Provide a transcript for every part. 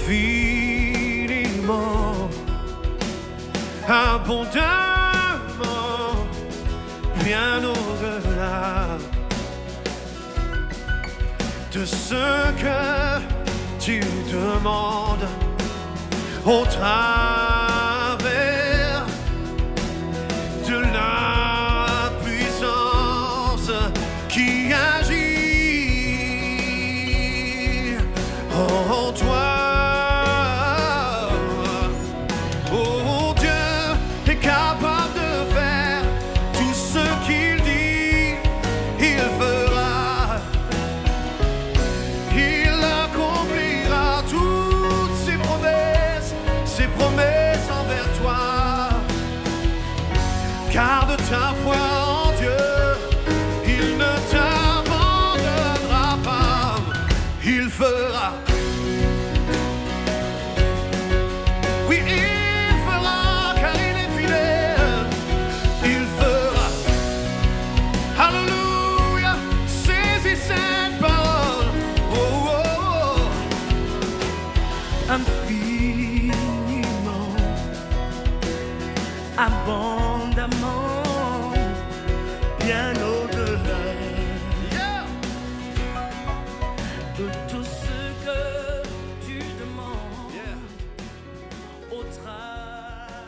infiniment, abondamment, bien au-delà de ce que tu demandes au travers de la puissance qui agit en toi. Oh, Dieu est capable de faire tout ce qu'il dit, il fera. Il accomplira toutes ses promesses envers toi. Garde ta foi en Dieu, il ne t'abandonnera pas, il fera. Oui, il fera, car il est fidèle, il fera. Alléluia, saisis cette parole. Oh, oh, oh. Infiniment, abondamment, bien au-delà de tout ce que tu demandes au travers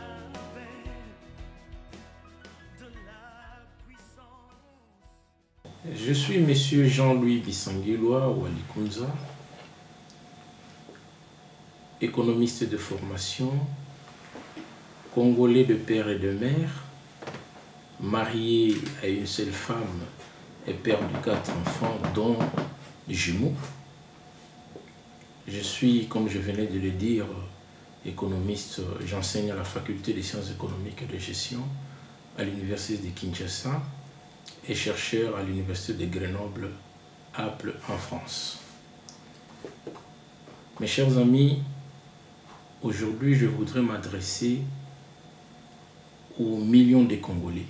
de la puissance. Je suis Monsieur Jean-Louis Bissanguilwa Walikunza, économiste de formation, congolais de père et de mère, marié à une seule femme et père de 4 enfants, dont jumeaux. Je suis, comme je venais de le dire, économiste. J'enseigne à la faculté des sciences économiques et de gestion à l'université de Kinshasa et chercheur à l'université de Grenoble, Naples, en France. Mes chers amis, aujourd'hui je voudrais m'adresser aux millions de Congolais,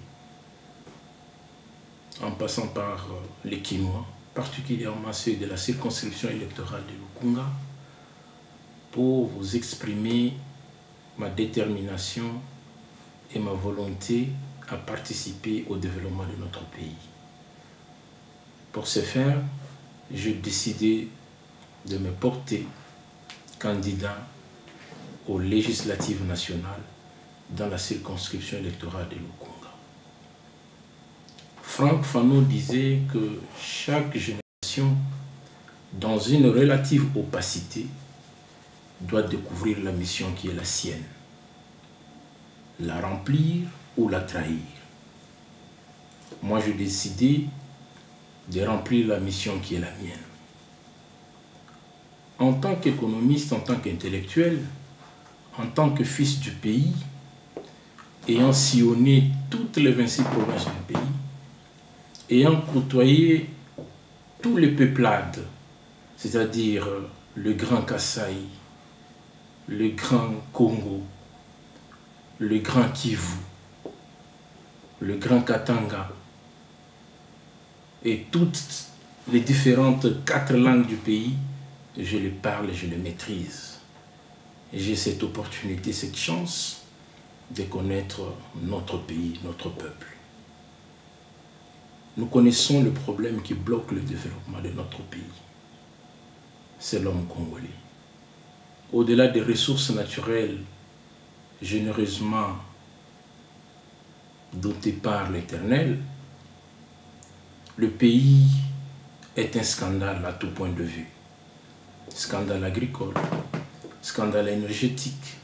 en passant par les Kinois, particulièrement ceux de la circonscription électorale de Lukunga, pour vous exprimer ma détermination et ma volonté à participer au développement de notre pays. Pour ce faire, j'ai décidé de me porter candidat aux législatives nationales dans la circonscription électorale de Lukunga. Franck Fanon disait que chaque génération, dans une relative opacité, doit découvrir la mission qui est la sienne, la remplir ou la trahir. Moi, j'ai décidé de remplir la mission qui est la mienne. En tant qu'économiste, en tant qu'intellectuel, en tant que fils du pays, ayant sillonné toutes les 26 provinces du pays, ayant côtoyé tous les peuplades, c'est-à-dire le Grand Kasaï, le Grand Congo, le Grand Kivu, le Grand Katanga, et toutes les différentes 4 langues du pays, je les parle et je les maîtrise. J'ai cette opportunité, cette chance de connaître notre pays, notre peuple. Nous connaissons le problème qui bloque le développement de notre pays. C'est l'homme congolais. Au-delà des ressources naturelles généreusement dotées par l'Éternel, le pays est un scandale à tout point de vue. Scandale agricole, scandale énergétique,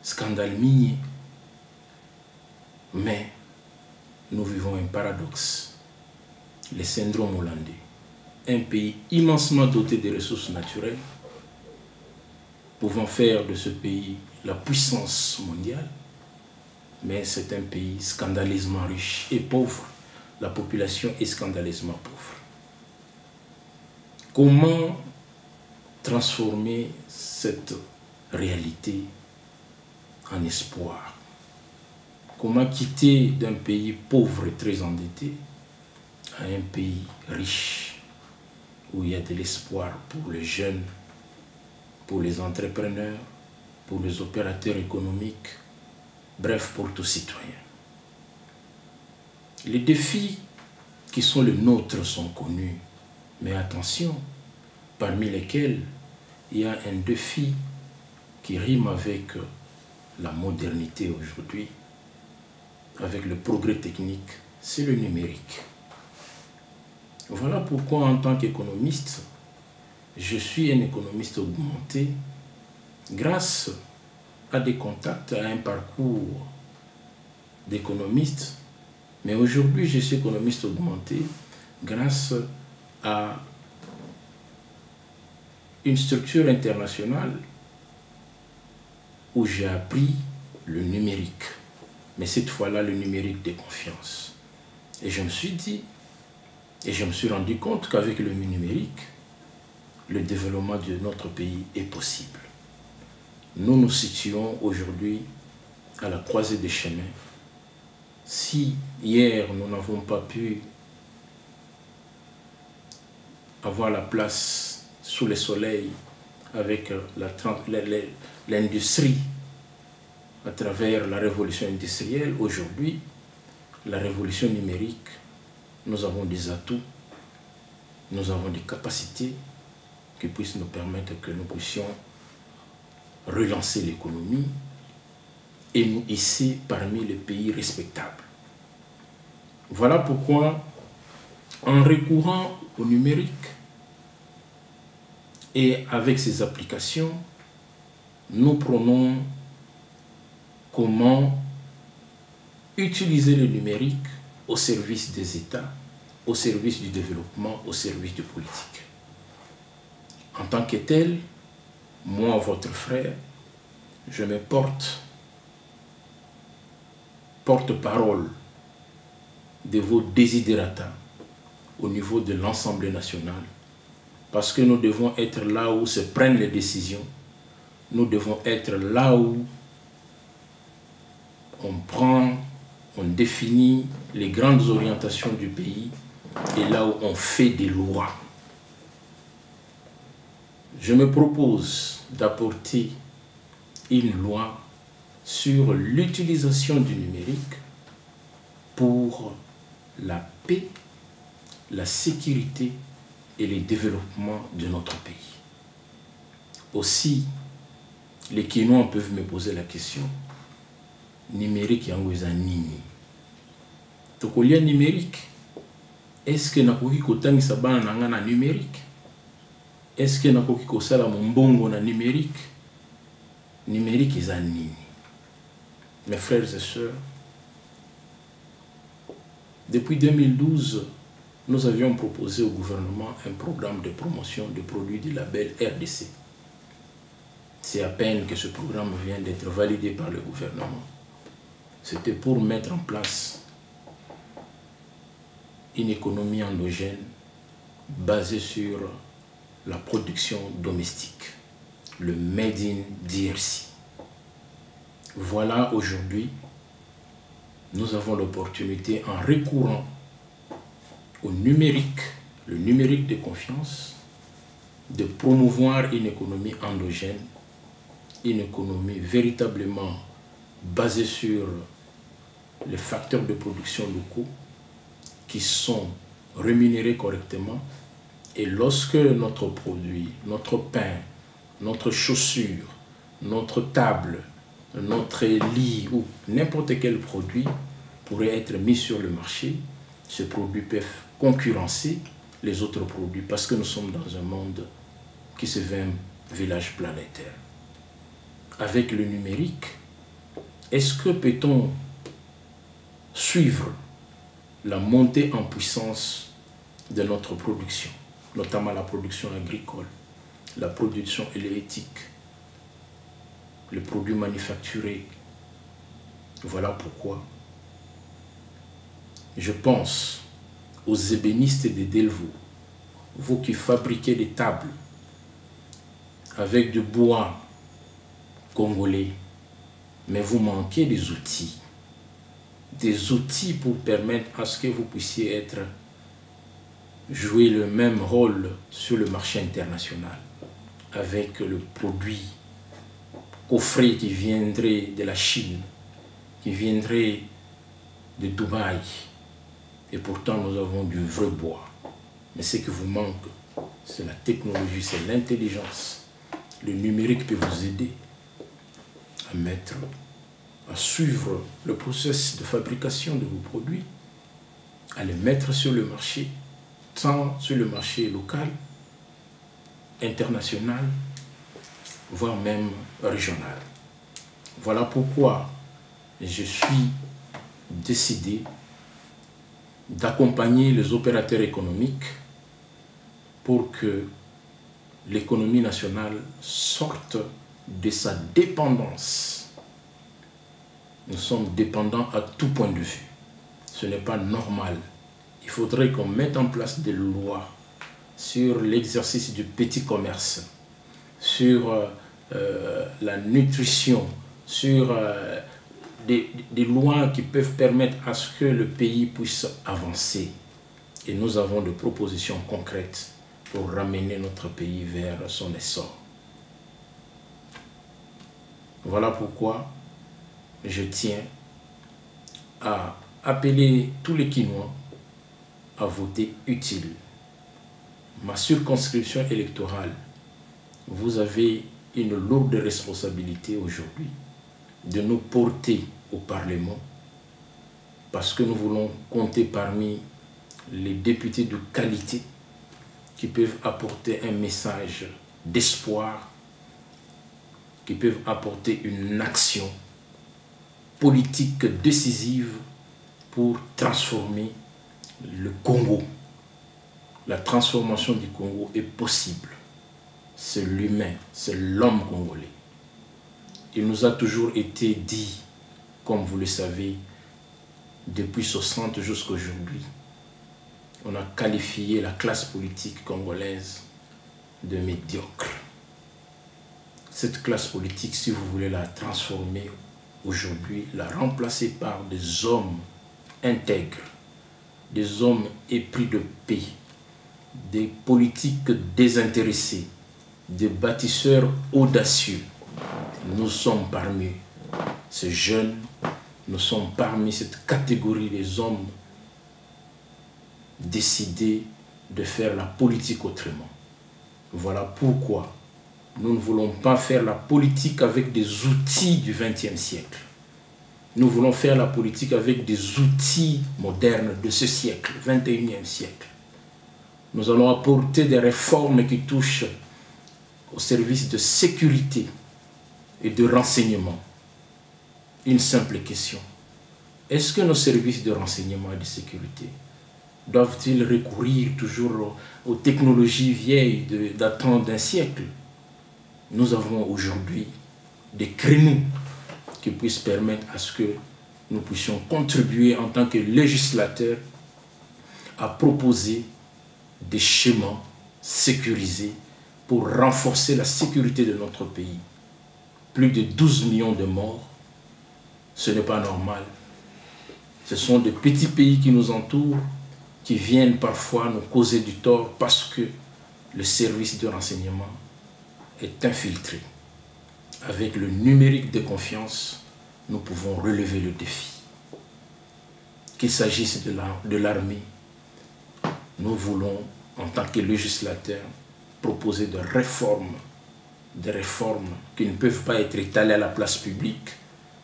scandale minier. Mais nous vivons un paradoxe, le syndrome hollandais. Un pays immensement doté de ressources naturelles, pouvant faire de ce pays la puissance mondiale, mais c'est un pays scandaleusement riche et pauvre. La population est scandaleusement pauvre. Comment transformer cette réalité en espoir? Comment quitter d'un pays pauvre et très endetté à un pays riche où il y a de l'espoir pour les jeunes pour les entrepreneurs, pour les opérateurs économiques, bref, pour tout citoyen. Les défis qui sont les nôtres sont connus, mais attention, parmi lesquels il y a un défi qui rime avec la modernité aujourd'hui, avec le progrès technique, c'est le numérique. Voilà pourquoi en tant qu'économiste, je suis un économiste augmenté grâce à des contacts, à un parcours d'économiste. Mais aujourd'hui, je suis économiste augmenté grâce à une structure internationale où j'ai appris le numérique. Mais cette fois-là, le numérique de confiance. Et je me suis dit, et je me suis rendu compte qu'avec le numérique, le développement de notre pays est possible. Nous nous situons aujourd'hui à la croisée des chemins. Si hier nous n'avons pas pu avoir la place sous le soleil avec l'industrie à travers la révolution industrielle, aujourd'hui, la révolution numérique, nous avons des atouts, nous avons des capacités qui puissent nous permettre que nous puissions relancer l'économie et nous hisser parmi les pays respectables. Voilà pourquoi, en recourant au numérique et avec ses applications, nous prenons comment utiliser le numérique au service des États, au service du développement, au service de politique. En tant que tel, moi, votre frère, je me porte-parole de vos desiderata au niveau de l'Assemblée nationale, parce que nous devons être là où se prennent les décisions, nous devons être là où on définit les grandes orientations du pays et là où on fait des lois. Je me propose d'apporter une loi sur l'utilisation du numérique pour la paix, la sécurité et le développement de notre pays. Aussi, les Kinois peuvent me poser la question, numérique yango eza nini? Tokolia numérique, est-ce que nakoki kotangisa bana nanga na numérique? Est-ce que nakoki kosala mbongo na numérique? Numérique eza nini? Mes frères et sœurs, depuis 2012, nous avions proposé au gouvernement un programme de promotion de produits du label RDC. C'est à peine que ce programme vient d'être validé par le gouvernement. C'était pour mettre en place une économie endogène basée sur la production domestique, le Made in DRC. Voilà aujourd'hui, nous avons l'opportunité, en recourant au numérique, le numérique de confiance, de promouvoir une économie endogène, une économie véritablement basée sur les facteurs de production locaux qui sont rémunérés correctement. Et lorsque notre produit, notre pain, notre chaussure, notre table, notre lit ou n'importe quel produit pourrait être mis sur le marché, ce produit peut concurrencer les autres produits parce que nous sommes dans un monde qui se veut un village planétaire. Avec le numérique, est-ce que peut-on suivre la montée en puissance de notre production, notamment la production agricole, la production halieutique, les produits manufacturés? Voilà pourquoi je pense aux ébénistes de Delvaux, vous qui fabriquez des tables avec du bois congolais, mais vous manquez des outils pour permettre à ce que vous puissiez jouer le même rôle sur le marché international, avec le produit coffré qui viendrait de la Chine, qui viendrait de Dubaï. Et pourtant, nous avons du vrai bois. Mais ce qui vous manque, c'est la technologie, c'est l'intelligence. Le numérique peut vous aider à suivre le processus de fabrication de vos produits, à les mettre sur le marché, tant sur le marché local, international, voire même régional. Voilà pourquoi je suis décidé d'accompagner les opérateurs économiques pour que l'économie nationale sorte de sa dépendance. Nous sommes dépendants à tout point de vue. Ce n'est pas normal. Il faudrait qu'on mette en place des lois sur l'exercice du petit commerce, sur la nutrition, sur des lois qui peuvent permettre à ce que le pays puisse avancer. Et nous avons des propositions concrètes pour ramener notre pays vers son essor. Voilà pourquoi je tiens à appeler tous les Kinois à voter utile. Ma circonscription électorale, vous avez une lourde responsabilité aujourd'hui de nous porter au Parlement parce que nous voulons compter parmi les députés de qualité qui peuvent apporter un message d'espoir, qui peuvent apporter une action politique décisive pour transformer le Congo. La transformation du Congo est possible. C'est l'humain, c'est l'homme congolais. Il nous a toujours été dit, comme vous le savez, depuis 60 jusqu'à aujourd'hui, on a qualifié la classe politique congolaise de médiocre. Cette classe politique, si vous voulez la transformer aujourd'hui, la remplacer par des hommes intègres, des hommes épris de paix, des politiques désintéressés, des bâtisseurs audacieux. Nous sommes parmi ces jeunes, nous sommes parmi cette catégorie des hommes décidés de faire la politique autrement. Voilà pourquoi nous ne voulons pas faire la politique avec des outils du XXe siècle. Nous voulons faire la politique avec des outils modernes de ce siècle, XXIe siècle. Nous allons apporter des réformes qui touchent au service de sécurité et de renseignement. Une simple question. Est-ce que nos services de renseignement et de sécurité doivent-ils recourir toujours aux technologies vieilles datant d'un siècle? Nous avons aujourd'hui des créneaux qui puissent permettre à ce que nous puissions contribuer en tant que législateurs à proposer des schémas sécurisés pour renforcer la sécurité de notre pays. Plus de 12 millions de morts, ce n'est pas normal. Ce sont des petits pays qui nous entourent, qui viennent parfois nous causer du tort parce que le service de renseignement est infiltré. Avec le numérique de confiance, nous pouvons relever le défi. Qu'il s'agisse de l'armée, nous voulons, en tant que législateurs, proposer des réformes qui ne peuvent pas être étalées à la place publique,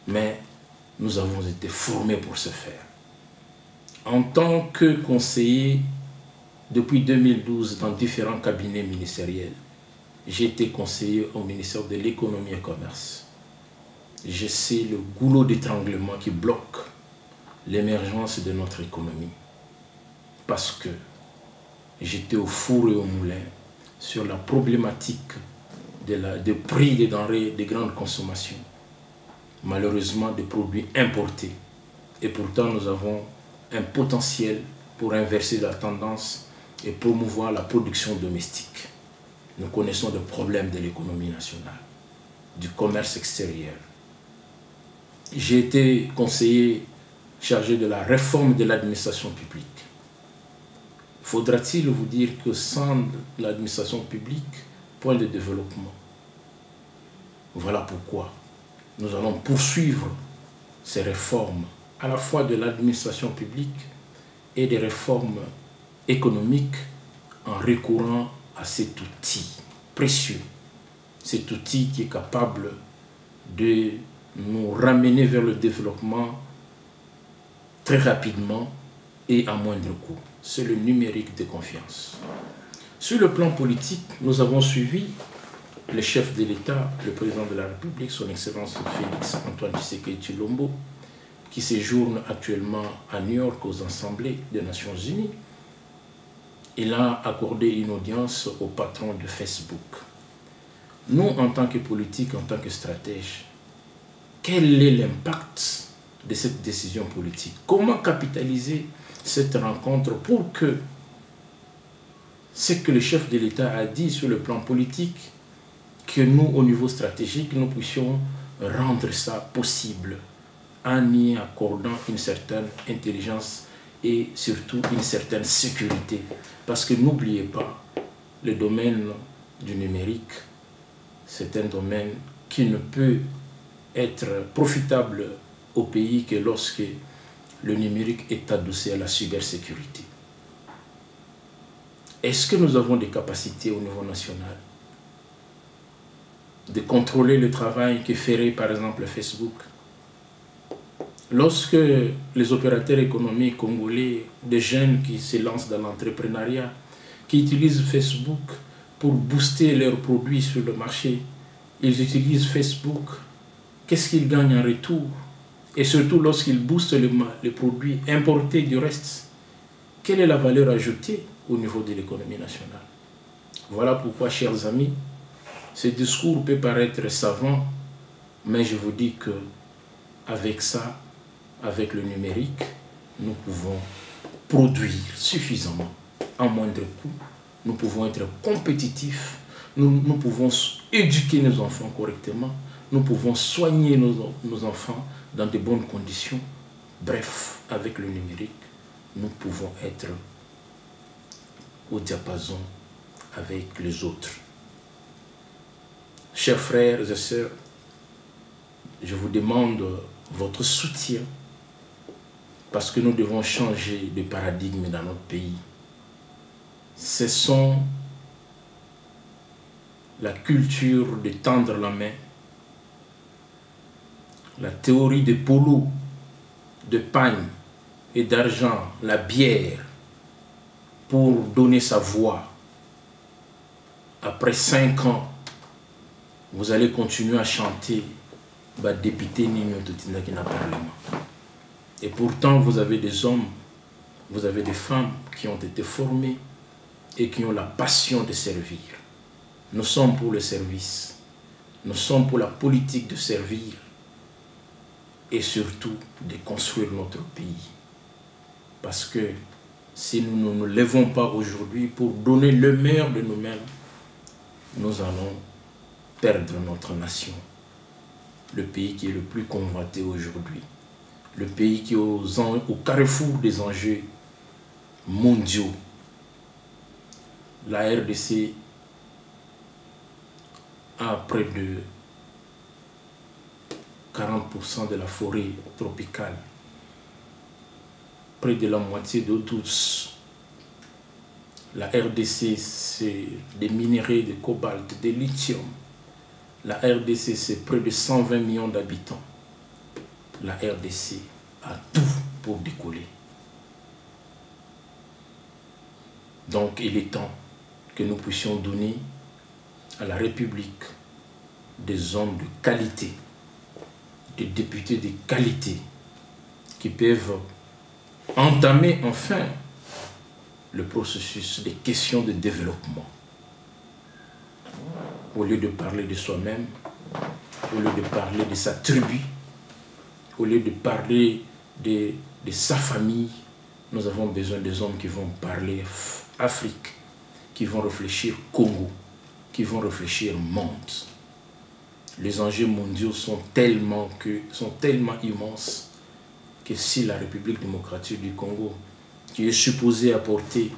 mais nous avons été formés pour ce faire. En tant que conseiller, depuis 2012, dans différents cabinets ministériels, j'ai été conseiller au ministère de l'économie et commerce. Je sais le goulot d'étranglement qui bloque l'émergence de notre économie. Parce que j'étais au four et au moulin sur la problématique des prix des denrées de grande consommation. Malheureusement, des produits importés. Et pourtant, nous avons un potentiel pour inverser la tendance et promouvoir la production domestique. Nous connaissons le problème de l'économie nationale, du commerce extérieur. J'ai été conseiller chargé de la réforme de l'administration publique. Faudra-t-il vous dire que sans l'administration publique, point de développement. Voilà pourquoi nous allons poursuivre ces réformes, à la fois de l'administration publique et des réformes économiques, en recourant à cet outil précieux, cet outil qui est capable de nous ramener vers le développement très rapidement et à moindre coût. C'est le numérique de confiance. Sur le plan politique, nous avons suivi le chef de l'État, le président de la République, son Excellence Félix Antoine Tshisekedi Tshilombo, qui séjourne actuellement à New York aux Assemblées des Nations Unies. Il a accordé une audience au patron de Facebook. Nous, en tant que politiques, en tant que stratèges, quel est l'impact de cette décision politique? Comment capitaliser cette rencontre pour que ce que le chef de l'État a dit sur le plan politique, que nous, au niveau stratégique, nous puissions rendre ça possible en y accordant une certaine intelligence et surtout une certaine sécurité. Parce que n'oubliez pas, le domaine du numérique, c'est un domaine qui ne peut être profitable au pays que lorsque le numérique est adossé à la cybersécurité. Est-ce que nous avons des capacités au niveau national de contrôler le travail que ferait par exemple Facebook? Lorsque les opérateurs économiques congolais, des jeunes qui se lancent dans l'entrepreneuriat, qui utilisent Facebook pour booster leurs produits sur le marché, ils utilisent Facebook, qu'est-ce qu'ils gagnent en retour? Et surtout lorsqu'ils boostent les produits importés du reste, quelle est la valeur ajoutée au niveau de l'économie nationale? Voilà pourquoi, chers amis, ce discours peut paraître savant, mais je vous dis que avec ça, avec le numérique, nous pouvons produire suffisamment à moindre coût, nous pouvons être compétitifs, nous pouvons éduquer nos enfants correctement, nous pouvons soigner nos enfants dans de bonnes conditions. Bref, avec le numérique, nous pouvons être au diapason avec les autres. Chers frères et sœurs, je vous demande votre soutien parce que nous devons changer de paradigme dans notre pays. Cessons la culture de tendre la main, la théorie de polo, de pagne et d'argent, la bière, pour donner sa voix. Après 5 ans, vous allez continuer à chanter bah, député Nino Totina qui n'a parlé. Et pourtant, vous avez des hommes, vous avez des femmes qui ont été formés et qui ont la passion de servir. Nous sommes pour le service. Nous sommes pour la politique de servir et surtout de construire notre pays. Parce que si nous ne nous levons pas aujourd'hui pour donner le meilleur de nous-mêmes, nous allons perdre notre nation. Le pays qui est le plus convoité aujourd'hui. Le pays qui est au carrefour des enjeux mondiaux. La RDC a près de 40% de la forêt tropicale. Près de la moitié d'eau douce. La RDC, c'est des minéraux de cobalt, de lithium. La RDC, c'est près de 120 millions d'habitants. La RDC a tout pour décoller. Donc, il est temps que nous puissions donner à la République des hommes de qualité, des députés de qualité, qui peuvent entamer enfin le processus des questions de développement. Au lieu de parler de soi-même, au lieu de parler de sa tribu, au lieu de parler de sa famille, nous avons besoin des hommes qui vont parler Afrique, qui vont réfléchir Congo, qui vont réfléchir monde. Les enjeux mondiaux sont tellement immenses que si la République démocratique du Congo, qui est supposée apporter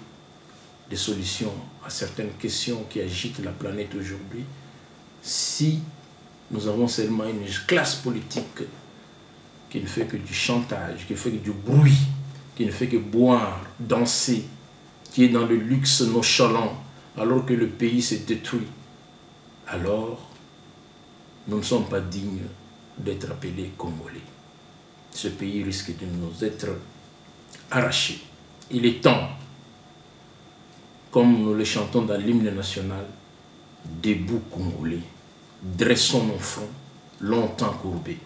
des solutions à certaines questions qui agitent la planète aujourd'hui si nous avons seulement une classe politique qui ne fait que du chantage, qui fait que du bruit, qui ne fait que boire, danser, qui est dans le luxe nonchalant alors que le pays s'est détruit, alors nous ne sommes pas dignes d'être appelés Congolais. Ce pays risque de nous être arraché. Il est temps, comme nous le chantons dans l'hymne national, debout Congolais, dressons nos fronts, longtemps courbés.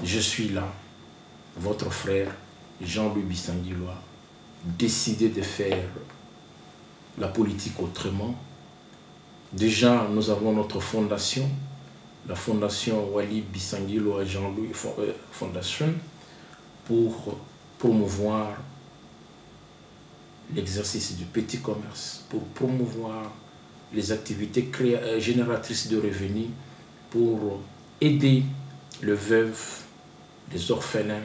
Je suis là, votre frère Jean-Louis Bissanguillois, décidé de faire la politique autrement. Déjà, nous avons notre fondation, la fondation Wali Bissanguillois Jean-Louis Fondation, pour promouvoir l'exercice du petit commerce, pour promouvoir les activités génératrices de revenus, pour aider les veuves, les orphelins,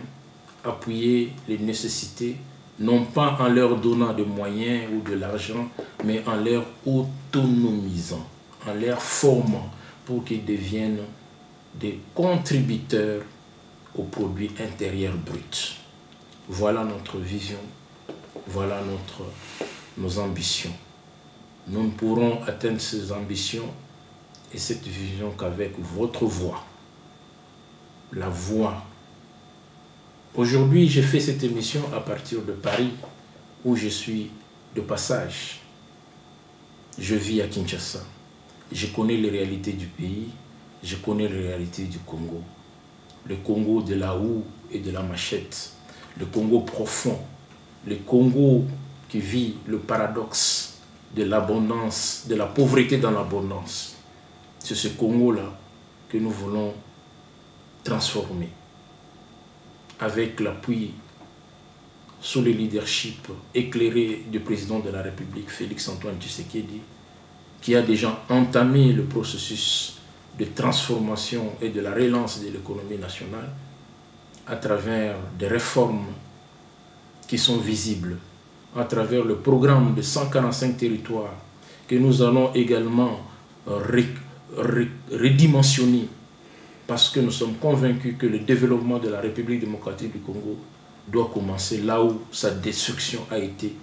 appuyer les nécessités, non pas en leur donnant des moyens ou de l'argent, mais en leur autonomisant, en leur formant pour qu'ils deviennent des contributeurs au produit intérieur brut. Voilà notre vision, voilà nos ambitions. Nous ne pourrons atteindre ces ambitions et cette vision qu'avec votre voix. La voix. Aujourd'hui, j'ai fait cette émission à partir de Paris, où je suis de passage. Je vis à Kinshasa. Je connais les réalités du pays, je connais les réalités du Congo. Le Congo de la houe et de la machette, le Congo profond, le Congo qui vit le paradoxe de l'abondance, de la pauvreté dans l'abondance. C'est ce Congo-là que nous voulons transformer avec l'appui sous le leadership éclairé du président de la République, Félix-Antoine Tshisekedi, qui a déjà entamé le processus de transformation et de la relance de l'économie nationale à travers des réformes qui sont visibles, à travers le programme de 145 territoires que nous allons également redimensionner parce que nous sommes convaincus que le développement de la République démocratique du Congo doit commencer là où sa destruction a été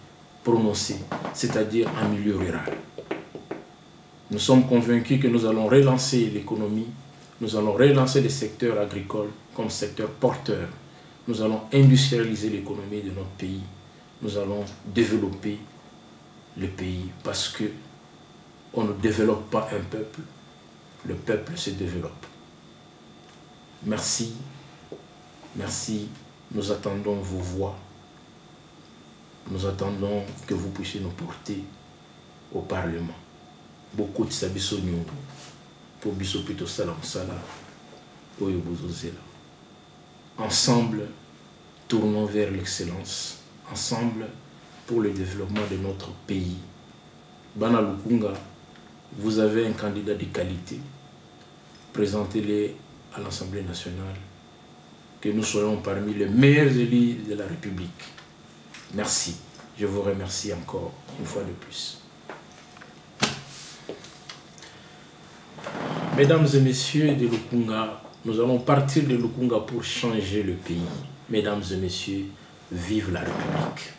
prononcée, c'est-à-dire en milieu rural. Nous sommes convaincus que nous allons relancer l'économie, nous allons relancer les secteurs agricoles comme secteur porteur, nous allons industrialiser l'économie de notre pays, nous allons développer le pays parce que on ne développe pas un peuple, le peuple se développe. Merci, merci, nous attendons vos voix, nous attendons que vous puissiez nous porter au Parlement. Beaucoup de sabiso nyungu, pour biso pito salam sala, oyo bozozela. Ensemble, tournons vers l'excellence. Ensemble, pour le développement de notre pays. Bana Lukunga, vous avez un candidat de qualité. Présentez-le à l'Assemblée nationale. Que nous soyons parmi les meilleurs élus de la République. Merci. Je vous remercie encore une fois de plus. Mesdames et messieurs de Lukunga, nous allons partir de Lukunga pour changer le pays. Mesdames et messieurs, vive la République.